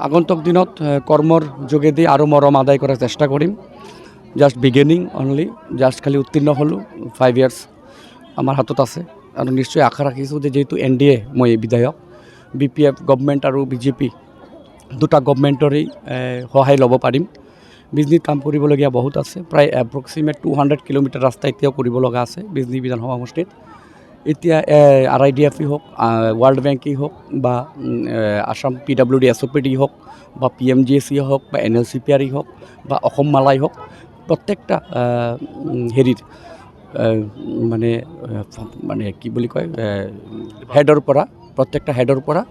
আগন্তুক দিনত কৰ্মৰ যোগেদি আৰু মৰম আদায় কৰাৰ চেষ্টা কৰিম। জাষ্ট বিগিনিং অনলি, জাষ্ট খালি উত্তীৰ্ণ হ'লোঁ। 5 ইয়াৰ্ছ আমাৰ হাতত আছে আৰু নিশ্চয় আশা ৰাখিছোঁ যে যিহেতু NDA মই বিধায়ক, BPF গভমেণ্ট আৰু BJP দুটা গভমেণ্টৰেই সহায় ল'ব পাৰিম। বিজনীত কাম কৰিবলগীয়া বহুত আছে, প্ৰায় এপ্ৰক্সিমেট 200 কিলোমিটাৰ ৰাস্তা এতিয়াও কৰিব লগা আছে বিজনী বিধানসভা সমষ্টিত। এতিয়া RIDF হওক, ৱৰ্ল্ড বেংকেই হওক বা আসাম PWD SOPD হওক বা PMGC হওক বা NLCPR হওক বা অসম মালাই হওক, প্ৰত্যেকটা হেৰিৰ মানে কি বুলি কয় প্ৰত্যেকটা হেডৰ পৰা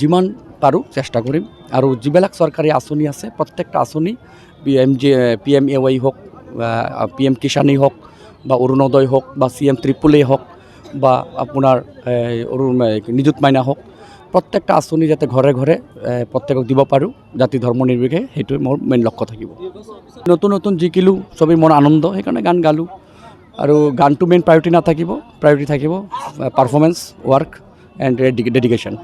যিমান পাৰোঁ চেষ্টা কৰিম। আৰু যিবিলাক চৰকাৰী আঁচনি আছে প্ৰত্যেকটা আঁচনি PMAY হওক, PM কিষাণেই হওক বা অৰুণোদয় হওক বা CM ট্ৰিপুলেই হওক বা আপোনাৰ নিযুত মাইনা হওক, প্ৰত্যেকটা আঁচনি যাতে ঘৰে ঘৰে প্ৰত্যেকক দিব পাৰোঁ জাতি ধৰ্ম নিৰ্বিশেষে, সেইটোৱে মোৰ মেইন লক্ষ্য থাকিব। নতুন নতুন জিকিলোঁ, চবেই মোৰ আনন্দ, সেইকাৰণে গান গালোঁ। আৰু গানটো মেইন প্ৰায়ৰিটি নাথাকিব, প্ৰায়ৰিটি থাকিব পাৰফৰ্মেঞ্চ, ৱৰ্ক এণ্ড ডেডিকেশ্যন।